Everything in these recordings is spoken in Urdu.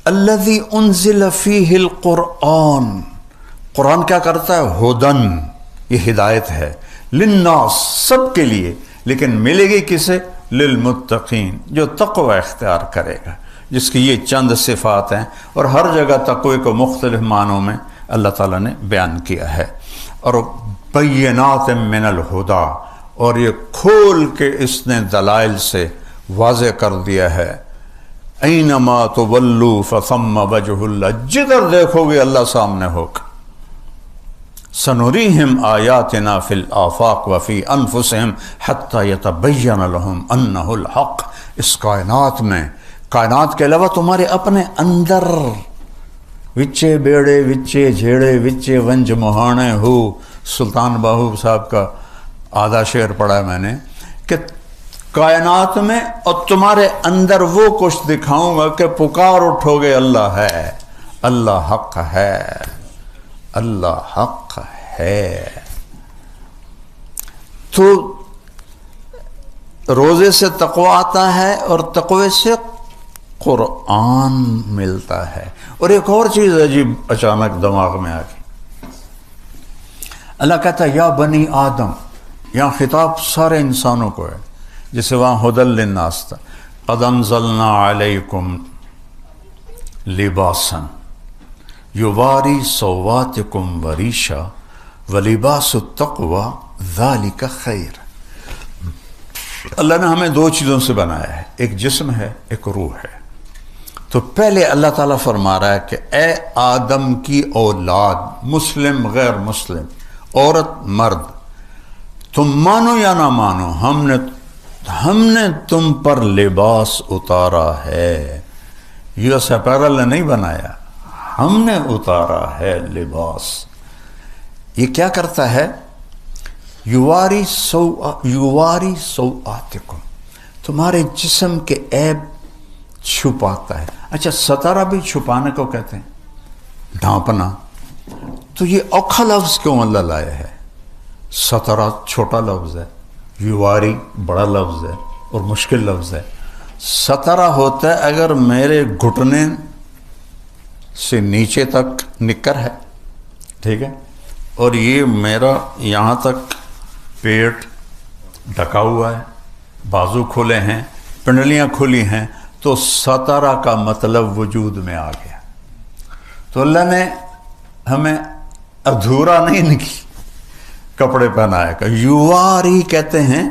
الذی انزل فیہ القرآن، قرآن کیا کرتا ہے؟ ہدن، یہ ہدایت ہے، للناس، سب کے لیے، لیکن ملے گی کسے؟ للمتقین، جو تقوی اختیار کرے گا، جس کی یہ چند صفات ہیں، اور ہر جگہ تقوی کو مختلف معنوں میں اللہ تعالیٰ نے بیان کیا ہے۔ اور بینات من الہدا، اور یہ کھول کے اس نے دلائل سے واضح کر دیا ہے، اینما تولوا فثم وجہ اللہ، جدھر دیکھو گے اللہ سامنے ہوگا۔ سنریہم آیاتنا فی الآفاق وفی انفسہم حتی یتبین لہم انہ الحق، اس کائنات میں، کائنات کے علاوہ تمہارے اپنے اندر، وچے بیڑے وچے جھیڑے وچے ونج مہانے ہو، سلطان باہو صاحب کا آدھا شعر پڑھا ہے میں نے، کہ کائنات میں اور تمہارے اندر وہ کچھ دکھاؤں گا کہ پکار اٹھو گے اللہ ہے، اللہ حق ہے، اللہ حق ہے۔ تو روزے سے تقوی آتا ہے اور تقوی سے قرآن ملتا ہے۔ اور ایک اور چیز عجیب اچانک دماغ میں آ گئی، اللہ کہتا ہے یا بنی آدم، یہاں خطاب سارے انسانوں کو ہے، جسے وہاں ہدی للناس تھا، قد انزلنا علیکم لباسا یواری سواتکم وریشا ولباس التقوی ذالک خیر۔ اللہ نے ہمیں دو چیزوں سے بنایا ہے، ایک جسم ہے، ایک روح ہے۔ تو پہلے اللہ تعالیٰ فرما رہا ہے کہ اے آدم کی اولاد، مسلم غیر مسلم، عورت مرد، تم مانو یا نہ مانو، ہم نے تم پر لباس اتارا ہے۔ یو ایس اپیرل نے نہیں بنایا، ہم نے اتارا ہے لباس۔ یہ کیا کرتا ہے؟ یواری سوآتکم، تمہارے جسم کے عیب چھپاتا ہے۔ اچھا، ستارہ بھی چھپانے کو کہتے ہیں، ڈھانپنا۔ تو یہ اوکھا لفظ کیوں اللہ لایا ہے؟ ستارہ چھوٹا لفظ ہے، یواری بڑا لفظ ہے اور مشکل لفظ ہے۔ ستارہ ہوتا ہے اگر میرے گھٹنے سے نیچے تک نکر ہے، ٹھیک ہے، اور یہ میرا یہاں تک پیٹ ڈھکا ہوا ہے، بازو کھلے ہیں، پنڈلیاں کھلی ہیں، تو ستارہ کا مطلب وجود میں آ گیا۔ تو اللہ نے ہمیں ادھورا نہیں کپڑے پہنائے گا۔ یواری کہتے ہیں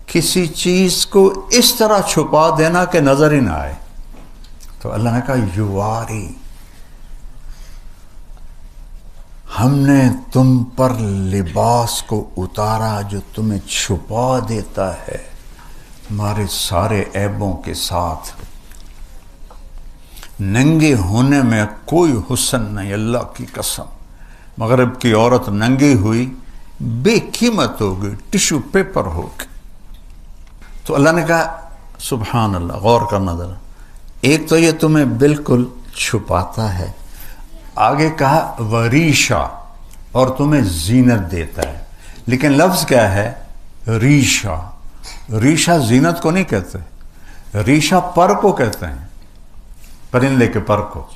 کسی چیز کو اس طرح چھپا دینا کہ نظر ہی نہ آئے۔ تو اللہ نے کہا یواری، ہم نے تم پر لباس کو اتارا جو تمہیں چھپا دیتا ہے تمہارے سارے عیبوں کے ساتھ۔ ننگے ہونے میں کوئی حسن نہیں، اللہ کی قسم۔ مغرب کی عورت ننگی ہوئی بے قیمت ہوگی، ٹشو پیپر ہوگی۔ تو اللہ نے کہا سبحان اللہ، غور کرنا ذرا، ایک تو یہ تمہیں بالکل چھپاتا ہے، آگے کہا وریشا، اور تمہیں زینت دیتا ہے۔ لیکن لفظ کیا ہے؟ ریشا۔ ریشا زینت کو نہیں کہتے، ریشا پر کو کہتے ہیں، پرندے کے پر کو۔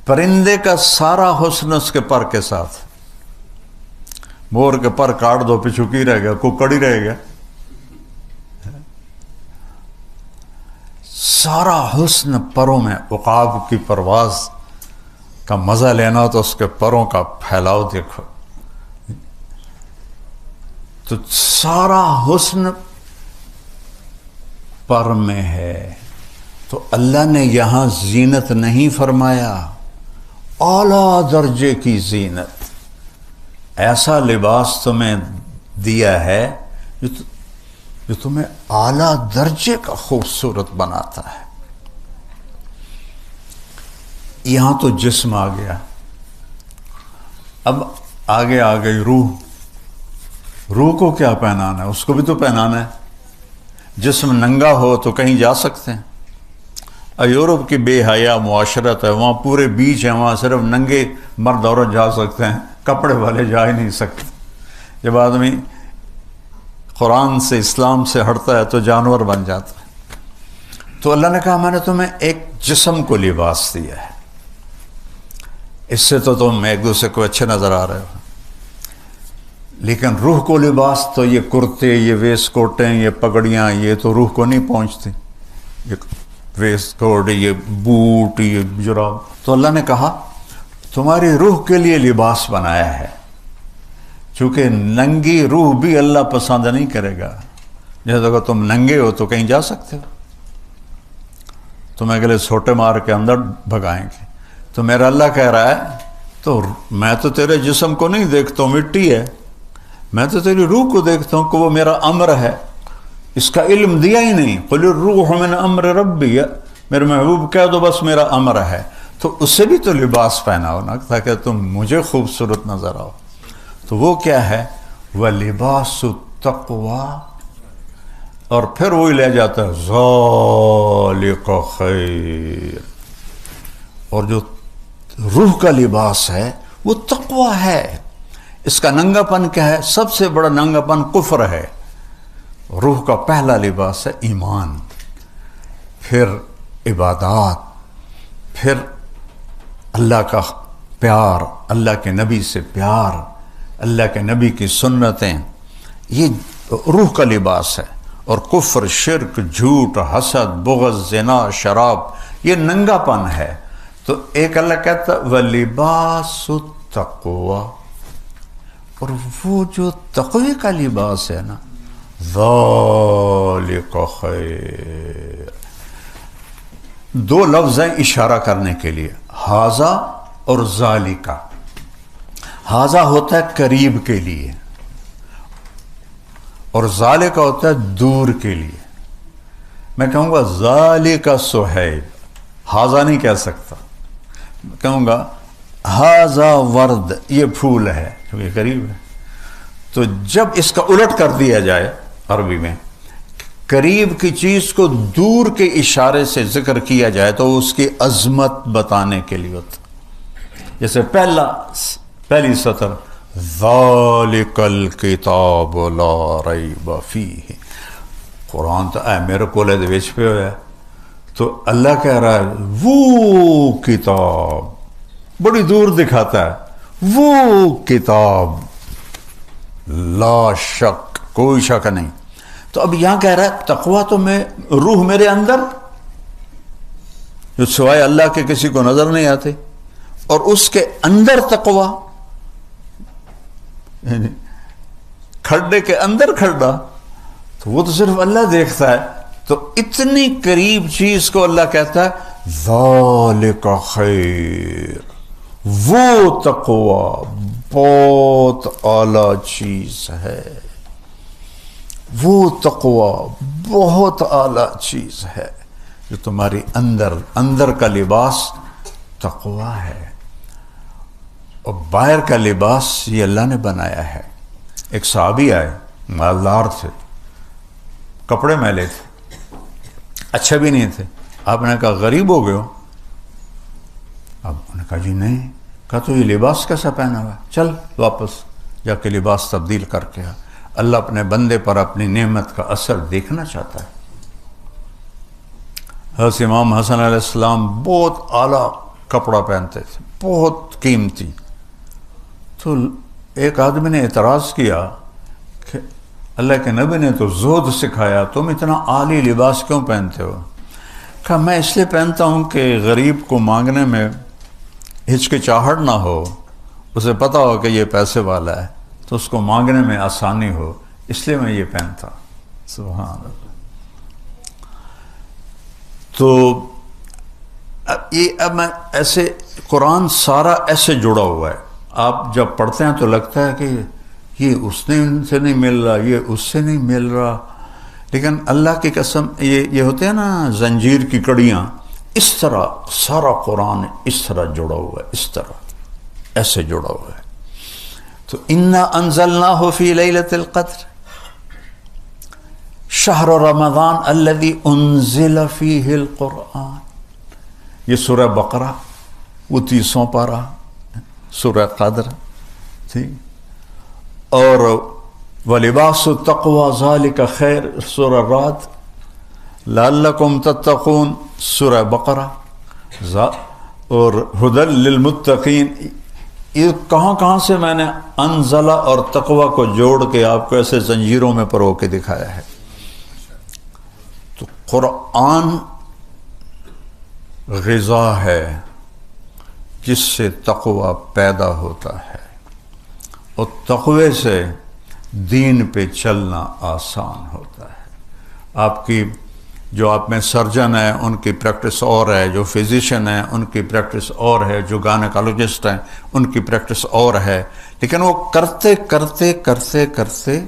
پرندے کا سارا حسن اس کے پر کے ساتھ۔ مور کے پر کاٹ دو پچھوکی رہ گیا، ککڑ ہی رہ گیا۔ سارا حسن پروں میں، عقاب کی پرواز کا مزہ لینا تو اس کے پروں کا پھیلاؤ دیکھو، تو سارا حسن پر میں ہے۔ تو اللہ نے یہاں زینت نہیں فرمایا، اعلیٰ درجے کی زینت، ایسا لباس تمہیں دیا ہے جو تمہیں اعلیٰ درجے کا خوبصورت بناتا ہے۔ یہاں تو جسم آ گیا، اب آگے آ گئی روح۔ روح کو کیا پہنانا ہے؟ اس کو بھی تو پہنانا ہے۔ جسم ننگا ہو تو کہیں جا سکتے ہیں؟ یورپ کی بے حیا معاشرت ہے، وہاں پورے بیچ ہیں، وہاں صرف ننگے مرد عورت جا سکتے ہیں، کپڑے والے جا ہی نہیں سکتے۔ جب آدمی قرآن سے، اسلام سے ہٹتا ہے تو جانور بن جاتا ہے۔ تو اللہ نے کہا میں نے تمہیں ایک جسم کو لباس دیا ہے، اس سے تو تم ایک دوسرے کو اچھے نظر آ رہے ہو، لیکن روح کو لباس تو یہ کرتے، یہ ویسٹ کوٹیں، یہ پگڑیاں، یہ تو روح کو نہیں پہنچتی، یہ ویسٹ کوٹ، یہ بوٹ، یہ جراب۔ تو اللہ نے کہا تمہاری روح کے لیے لباس بنایا ہے، چونکہ ننگی روح بھی اللہ پسند نہیں کرے گا۔ جیسے اگر تم ننگے ہو تو کہیں جا سکتے ہو، تمہیں اگلے سوٹے مار کے اندر بھگائیں گے۔ تو میرا اللہ کہہ رہا ہے تو میں تو تیرے جسم کو نہیں دیکھتا ہوں، مٹی ہے، میں تو تیری روح کو دیکھتا ہوں کہ وہ میرا امر ہے، اس کا علم دیا ہی نہیں۔ قل الروح من امر ربی، میرے محبوب کہہ دو بس میرا امر ہے، تو اس سے بھی تو لباس پہناؤ نا تاکہ تم مجھے خوبصورت نظر آؤ۔ تو وہ کیا ہے؟ وَلِبَاسُ التَّقْوَىٰ، اور پھر وہی لے جاتا ہے ذَلِكَ خَيْرٌ، اور جو روح کا لباس ہے وہ تقویٰ ہے۔ اس کا ننگا پن کیا ہے؟ سب سے بڑا ننگا پن کفر ہے۔ روح کا پہلا لباس ہے ایمان، پھر عبادات، پھر اللہ کا پیار، اللہ کے نبی سے پیار، اللہ کے نبی کی سنتیں، یہ روح کا لباس ہے۔ اور کفر، شرک، جھوٹ، حسد، بغض، زنا، شراب، یہ ننگا پن ہے۔ تو ایک اللہ کہتا ہے وَلِبَاسُ التَّقْوَىٰ، اور وہ جو تقوی کا لباس ہے نا، ذَلِكَ خَيْرٌ، دو لفظ ہیں اشارہ کرنے کے لیے، ھذا اور ذالکا۔ ھذا ہوتا ہے قریب کے لیے، اور ذالکا ہوتا ہے دور کے لیے۔ میں کہوں گا ذالکا صہیب، ھذا نہیں کہہ سکتا، کہوں گا ھذا ورد، یہ پھول ہے کیونکہ قریب ہے۔ تو جب اس کا الٹ کر دیا جائے عربی میں، قریب کی چیز کو دور کے اشارے سے ذکر کیا جائے تو اس کی عظمت بتانے کے لیے ہوتا۔ جیسے پہلی سطر ذالک الکتاب لا ریب فیہ، قرآن تو اے میرے کولے دے وچ پہ ہویا ہے، تو اللہ کہہ رہا ہے وہ کتاب، بڑی دور دکھاتا ہے، وہ کتاب لا شک، کوئی شک نہیں۔ تو اب یہاں کہہ رہا ہے تقویٰ تو میں روح میرے اندر جو سوائے اللہ کے کسی کو نظر نہیں آتے، اور اس کے اندر تقویٰ، یعنی کھڈے کے اندر کھڈا، تو وہ تو صرف اللہ دیکھتا ہے۔ تو اتنی قریب چیز کو اللہ کہتا ہے ذالک خیر، وہ تقویٰ بہت اعلیٰ چیز ہے، وہ تقویٰ بہت اعلیٰ چیز ہے، جو تمہاری اندر کا لباس تقویٰ ہے، اور باہر کا لباس یہ اللہ نے بنایا ہے۔ ایک صحابی آئے، مالدار تھے، کپڑے میلے تھے، اچھے بھی نہیں تھے۔ آپ نے کہا غریب ہو گئے ہو؟ اب انہوں نے کہا جی نہیں۔ کہا تو یہ لباس کیسا پہنا ہوا ہے؟ چل واپس جا کے لباس تبدیل کر کے آ۔ اللہ اپنے بندے پر اپنی نعمت کا اثر دیکھنا چاہتا ہے۔ حضرت امام حسن علیہ السلام بہت اعلیٰ کپڑا پہنتے تھے، بہت قیمتی۔ تو ایک آدمی نے اعتراض کیا کہ اللہ کے نبی نے تو زہد سکھایا، تم اتنا عالی لباس کیوں پہنتے ہو؟ کہا میں اس لیے پہنتا ہوں کہ غریب کو مانگنے میں ہچکچاہٹ نہ ہو، اسے پتہ ہو کہ یہ پیسے والا ہے تو اس کو مانگنے میں آسانی ہو، اس لیے میں یہ پہنتا۔ سبحان اللہ۔ تو اب میں ایسے قرآن سارا ایسے جڑا ہوا ہے، آپ جب پڑھتے ہیں تو لگتا ہے کہ یہ اس نے ان سے نہیں مل رہا، یہ اس سے نہیں مل رہا، لیکن اللہ کی قسم یہ ہوتے ہیں نا زنجیر کی کڑیاں، اس طرح سارا قرآن اس طرح جڑا ہوا ہے، اس طرح ایسے جڑا ہوا ہے۔ تو انا انزلناہ فی لیلۃ القدر شہر رمضان الذی انزل فیہ القرآن، یہ سورہ بقرہ، وہ 30واں پارہ سورہ قدر تھی، اور وَلِبَاسُ التَّقْوَىٰ ذَلِكَ خیر سورہ رعد، لعلکم تتقون سورہ بقرہ، اور ہدی للمتقین، یہ کہاں سے میں نے انزلہ اور تقوی کو جوڑ کے آپ کو ایسے زنجیروں میں پرو کے دکھایا ہے۔ تو قرآن غذا ہے جس سے تقوی پیدا ہوتا ہے، اور تقوی سے دین پہ چلنا آسان ہوتا ہے۔ آپ کی جو آپ میں سرجن ہے ان کی پریکٹس اور ہے، جو فزیشین ہیں ان کی پریکٹس اور ہے، جو گائنیکالوجسٹ ہیں ان کی پریکٹس اور ہے، لیکن وہ کرتے کرتے کرتے کرتے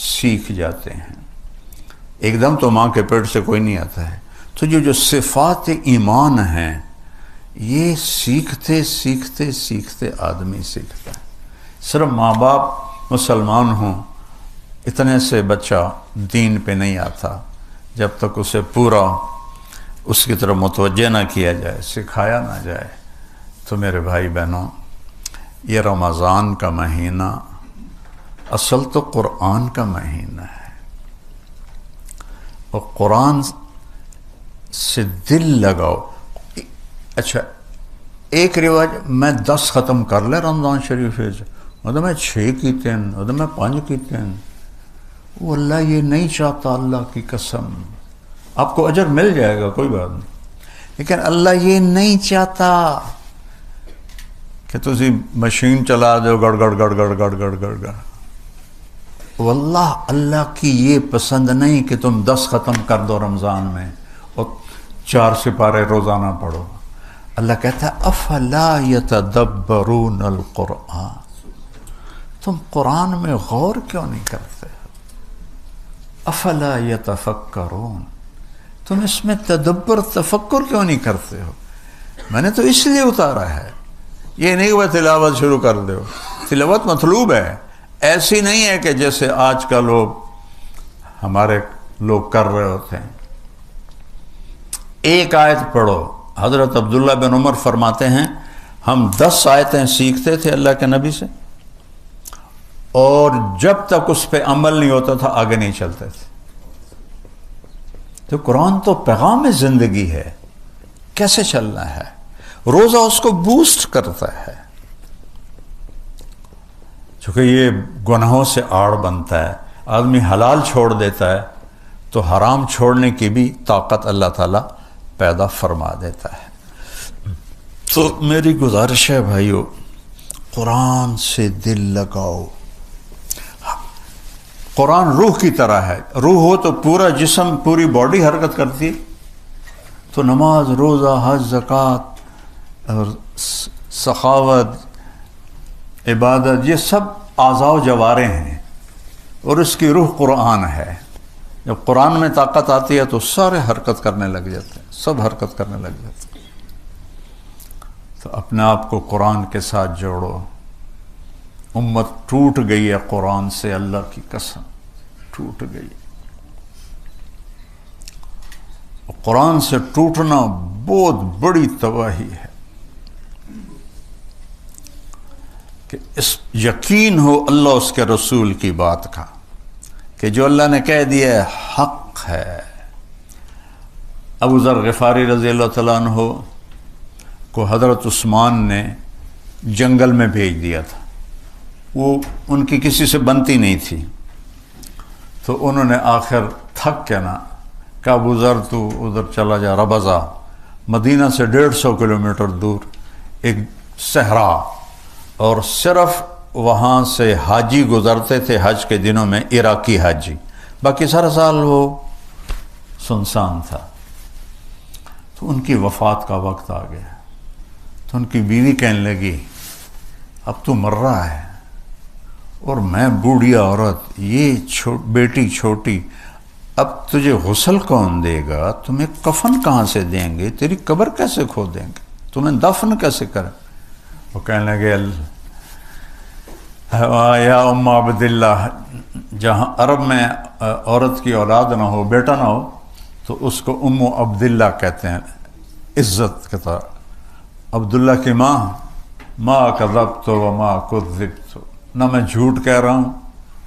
سیکھ جاتے ہیں۔ ایک دم تو ماں کے پیٹ سے کوئی نہیں آتا ہے۔ تو جو صفات ایمان ہیں یہ سیکھتے سیکھتے سیکھتے آدمی سیکھتا ہے۔ صرف ماں باپ مسلمان ہوں اتنے سے بچہ دین پہ نہیں آتا، جب تک اسے پورا اس کی طرف متوجہ نہ کیا جائے، سکھایا نہ جائے۔ تو میرے بھائی بہنوں، یہ رمضان کا مہینہ اصل تو قرآن کا مہینہ ہے، اور قرآن سے دل لگاؤ۔ اچھا، ایک رواج میں 10 ختم کر لے رمضان شریف مطلب میں 6 کیتے ہیں، مطلب میں 5 کیتے ہیں، وہ اللہ یہ نہیں چاہتا، اللہ کی قسم۔ آپ کو اجر مل جائے گا، کوئی بات نہیں، لیکن اللہ یہ نہیں چاہتا کہ تسی مشین چلا دو گڑ گڑ گڑ گڑ گڑ گڑ گڑ گڑ۔ واللہ اللہ کی یہ پسند نہیں کہ تم 10 ختم کر دو رمضان میں اور 4 سپارے روزانہ پڑھو۔ اللہ کہتا ہے افلا یتدبرون القرآن، تم قرآن میں غور کیوں نہیں کرتے؟ افلا یتفکرون، تم اس میں تدبر تفکر کیوں نہیں کرتے ہو؟ میں نے تو اس لیے اتارا ہے، یہ نہیں کہ تلاوت شروع کر دو۔ تلاوت مطلوب ہے، ایسی نہیں ہے کہ جیسے آج کا ہمارے لوگ کر رہے ہوتے ہیں۔ ایک آیت پڑھو۔ حضرت عبداللہ بن عمر فرماتے ہیں ہم 10 آیتیں سیکھتے تھے اللہ کے نبی سے، اور جب تک اس پہ عمل نہیں ہوتا تھا آگے نہیں چلتے تھے۔ تو قرآن تو پیغام زندگی ہے، کیسے چلنا ہے؟ روزہ اس کو بوسٹ کرتا ہے، چونکہ یہ گناہوں سے آڑ بنتا ہے۔ آدمی حلال چھوڑ دیتا ہے تو حرام چھوڑنے کی بھی طاقت اللہ تعالیٰ پیدا فرما دیتا ہے۔ تو میری گزارش ہے بھائیو، قرآن سے دل لگاؤ۔ قرآن روح کی طرح ہے، روح ہو تو پورا جسم پوری باڈی حرکت کرتی ہے۔ تو نماز، روزہ، حج، زکوٰۃ اور سخاوت، عبادت، یہ سب اعضاء و جوارے ہیں، اور اس کی روح قرآن ہے۔ جب قرآن میں طاقت آتی ہے تو سارے حرکت کرنے لگ جاتے ہیں، سب حرکت کرنے لگ جاتے ہیں۔ تو اپنے آپ کو قرآن کے ساتھ جوڑو۔ امت ٹوٹ گئی ہے قرآن سے، اللہ کی قسم ٹوٹ گئی۔ قرآن سے ٹوٹنا بہت بڑی تباہی ہے، کہ اس یقین ہو اللہ اس کے رسول کی بات کا، کہ جو اللہ نے کہہ دیا ہے حق ہے۔ ابو ذر غفاری رضی اللہ تعالیٰ عنہ کو حضرت عثمان نے جنگل میں بھیج دیا تھا، وہ ان کی کسی سے بنتی نہیں تھی، تو انہوں نے آخر تھک کے نا کہ ابو ذر تو ادھر چلا جا، ربضہ، مدینہ سے 150 کلومیٹر دور ایک صحرا، اور صرف وہاں سے حاجی گزرتے تھے حج کے دنوں میں، عراقی حاجی، باقی سارا سال وہ سنسان تھا۔ تو ان کی وفات کا وقت آ گیا، تو ان کی بیوی کہنے لگی اب تو مر رہا ہے اور میں بوڑھیا عورت، یہ بیٹی چھوٹی، اب تجھے غسل کون دے گا؟ تمہیں کفن کہاں سے دیں گے؟ تیری قبر کیسے کھود دیں گے؟ تمہیں دفن کیسے کریں؟ وہ کہنے لگے یا ام عبداللہ، جہاں عرب میں عورت کی اولاد نہ ہو، بیٹا نہ ہو، تو اس کو ام عبداللہ کہتے ہیں عزت کے طور۔ عبداللہ کی ماں، ما کذبت وما کذبت، نہ میں جھوٹ کہہ رہا ہوں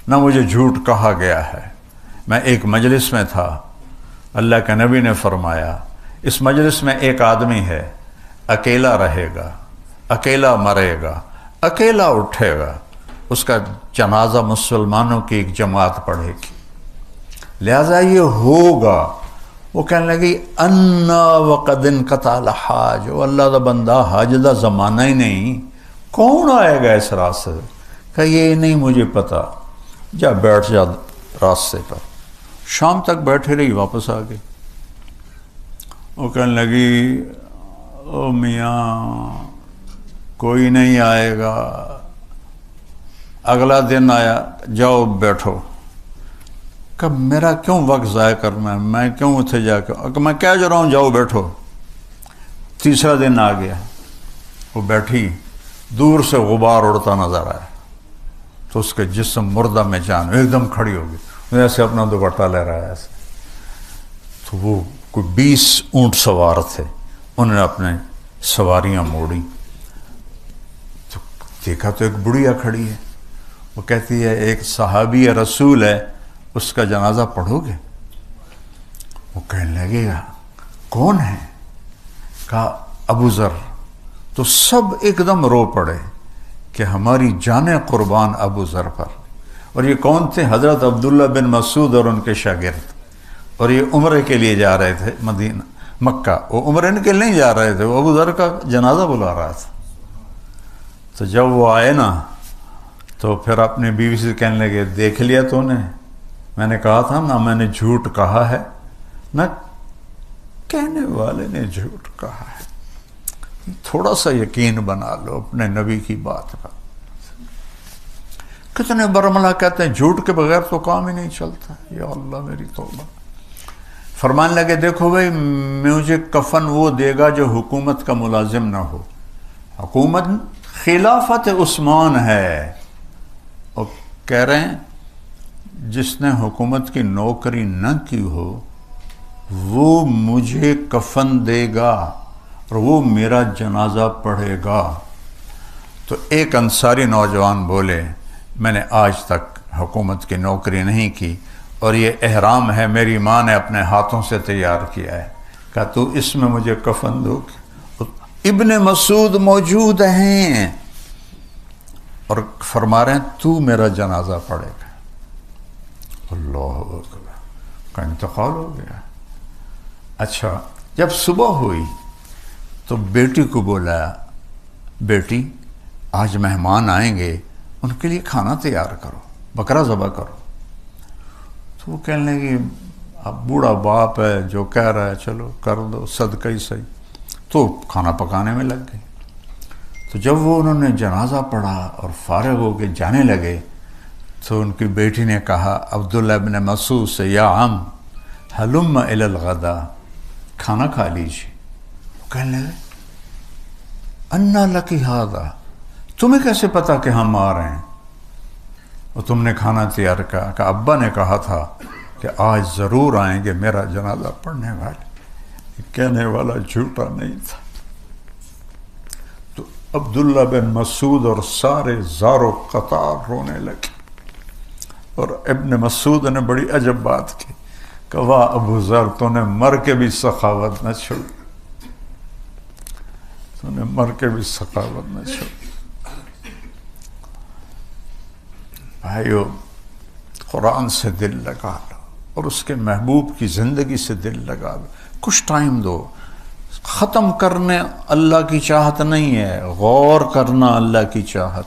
نہ مجھے جھوٹ کہا گیا ہے۔ میں ایک مجلس میں تھا اللہ کے نبی نے فرمایا اس مجلس میں ایک آدمی ہے، اکیلا رہے گا، اکیلا مرے گا، اکیلا اٹھے گا، اس کا جنازہ مسلمانوں کی ایک جماعت پڑھے گی، لہذا یہ ہوگا۔ وہ کہنے لگی انا وقد انقطع الحاج، وہ اللہ دا بندہ حاج دا زمانہ ہی نہیں، کون آئے گا اس راستے؟ کہ یہ نہیں مجھے پتا، جا بیٹھ جا راستے پر۔ شام تک بیٹھے رہی، واپس آ گئی۔ وہ کہنے لگی او میاں کوئی نہیں آئے گا۔ اگلا دن آیا، جاؤ بیٹھو۔ کہ میرا کیوں وقت ضائع کرنا ہے، میں کیوں اتنے جا کے، کہ میں کہہ جا رہا ہوں جاؤ بیٹھو۔ تیسرا دن آ گیا، وہ بیٹھی، دور سے غبار اڑتا نظر آیا تو اس کے جسم مردہ میں جان ایک دم کھڑی ہو گئی، ایسے اپنا دوپٹہ لے رہا ہے ایسے۔ تو وہ کوئی 20 اونٹ سوار تھے، انہوں نے اپنے سواریاں موڑی تو دیکھا تو ایک بڑھیا کھڑی ہے۔ وہ کہتی ہے ایک صحابی رسول ہے، اس کا جنازہ پڑھو گے؟ وہ کہنے لگے گا کون ہے؟ کہا ابو ذر۔ تو سب ایک دم رو پڑے کہ ہماری جانیں قربان ابو ذر پر۔ اور یہ کون تھے؟ حضرت عبداللہ بن مسعود اور ان کے شاگرد، اور یہ عمرے کے لیے جا رہے تھے مدینہ مکہ۔ وہ عمرے کے لیے نہیں جا رہے تھے، وہ ابو ذر کا جنازہ بلا رہا تھا۔ تو جب وہ آئے نا تو پھر اپنی بیوی سے کہنے لگے دیکھ لیا تو نے، میں نے کہا تھا نا میں نے جھوٹ کہا ہے، نہ کہنے والے نے جھوٹ کہا ہے، تھوڑا سا یقین بنا لو اپنے نبی کی بات کا۔ کتنے برملا کہتے ہیں جھوٹ کے بغیر تو کام ہی نہیں چلتا۔ یا اللہ میری توبہ۔ فرمانے لگے دیکھو بھائی مجھے کفن وہ دے گا جو حکومت کا ملازم نہ ہو۔ حکومت خلافت عثمان ہے، اور کہہ رہے ہیں جس نے حکومت کی نوکری نہ کی ہو وہ مجھے کفن دے گا اور وہ میرا جنازہ پڑھے گا۔ تو ایک انصاری نوجوان بولے میں نے آج تک حکومت کی نوکری نہیں کی اور یہ احرام ہے میری ماں نے اپنے ہاتھوں سے تیار کیا ہے، کہا تو اس میں مجھے کفن دو گے؟ ابن مسعود موجود ہیں اور فرما رہے ہیں تو میرا جنازہ پڑھے گا۔ اللہ اکبر، کا انتقال ہو گیا۔ اچھا جب صبح ہوئی تو بیٹی کو بولا بیٹی آج مہمان آئیں گے، ان کے لیے کھانا تیار کرو، بکرا ذبح کرو۔ تو وہ کہنے لگی اب بوڑھا باپ ہے جو کہہ رہا ہے چلو کر دو، صدقہ ہی صحیح۔ تو کھانا پکانے میں لگ گئی۔ تو جب وہ انہوں نے جنازہ پڑھا اور فارغ ہو کے جانے لگے تو ان کی بیٹی نے کہا عبداللہ ابن مسعود سے یا عم حلم الی الغدا، کھانا کھا لیجیے۔ وہ کہنے لگے انا لکی ھذا، تمہیں کیسے پتا کہ ہم آ رہے ہیں؟ اور تم نے کھانا تیار کیا؟ کہ ابا نے کہا تھا کہ آج ضرور آئیں گے میرا جنازہ پڑھنے والے۔ کہنے والا جھوٹا نہیں تھا۔ تو عبداللہ بن مسعود اور سارے زار و قطار رونے لگے، اور ابن مسعود نے بڑی عجب بات کی کہ واہ ابو ذر تو نے مر کے بھی سخاوت نہ چھوڑی، تو نے مر کے بھی سخاوت نہ چھوڑی۔ بھائیو قرآن سے دل لگا لو اور اس کے محبوب کی زندگی سے دل لگا لو، کچھ ٹائم دو۔ ختم کرنے اللہ کی چاہت نہیں ہے، غور کرنا اللہ کی چاہت۔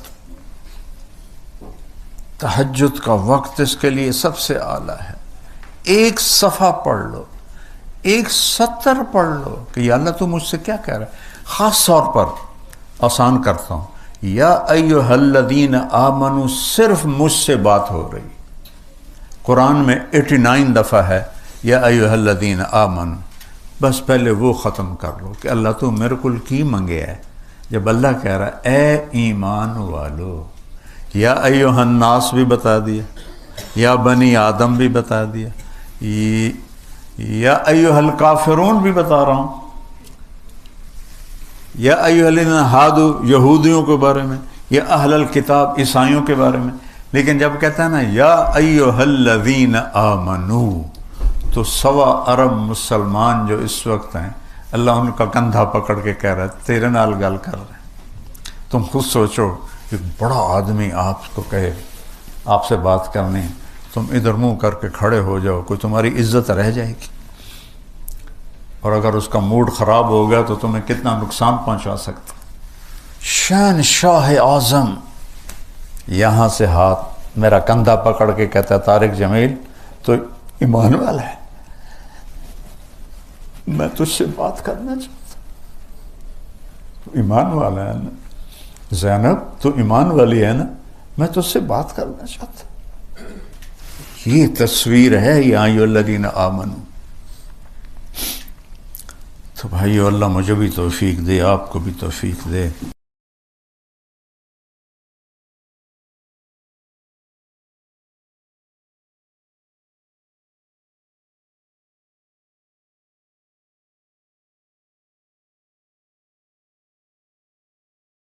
تہجد کا وقت اس کے لیے سب سے اعلیٰ ہے۔ ایک صفحہ پڑھ لو، ایک سطر پڑھ لو کہ یا اللہ تو مجھ سے کیا کہہ رہا ہے۔ خاص طور پر آسان کرتا ہوں، یا ایھا الذین آمنوا صرف مجھ سے بات ہو رہی۔ قرآن میں 89 دفعہ ہے یا ایھا الذین آمنوا، بس پہلے وہ ختم کر لو کہ اللہ تو میرے کو کی منگے ہے۔ جب اللہ کہہ رہا ہے اے ایمان والو، یا ایھا الناس بھی بتا دیا، یا بنی آدم بھی بتا دیا، یا ایھا الکافرون بھی بتا رہا ہوں، یا ایھا الذین ہادوا یہودیوں کے بارے میں، یا اہل الکتاب عیسائیوں کے بارے میں۔ لیکن جب کہتا ہے نا یا ایھا الذین آمنوا، تو 1.25 ارب مسلمان جو اس وقت ہیں، اللہ ان کا کندھا پکڑ کے کہہ رہا ہے تیرے نال گل کر رہے ہیں۔ تم خود سوچو، ایک بڑا آدمی آپ کو کہے آپ سے بات کرنی، تم ادھر منہ کر کے کھڑے ہو جاؤ، کوئی تمہاری عزت رہ جائے گی؟ اور اگر اس کا موڈ خراب ہو گیا تو تمہیں کتنا نقصان پہنچا سکتا۔ شان شاہ اعظم یہاں سے ہاتھ میرا کندھا پکڑ کے کہتا ہے طارق جمیل تو ایمان والا ہے، میں تجھ سے بات کرنا چاہتا ہوں۔ ایمان والا ہے نا زینب، تو ایمان والی ہے نا، میں تجھ سے بات کرنا چاہتا ہوں۔ یہ تصویر ہے یا ایھا الذین آمنوا۔ تو بھائیو اللہ مجھے بھی توفیق دے، آپ کو بھی توفیق دے۔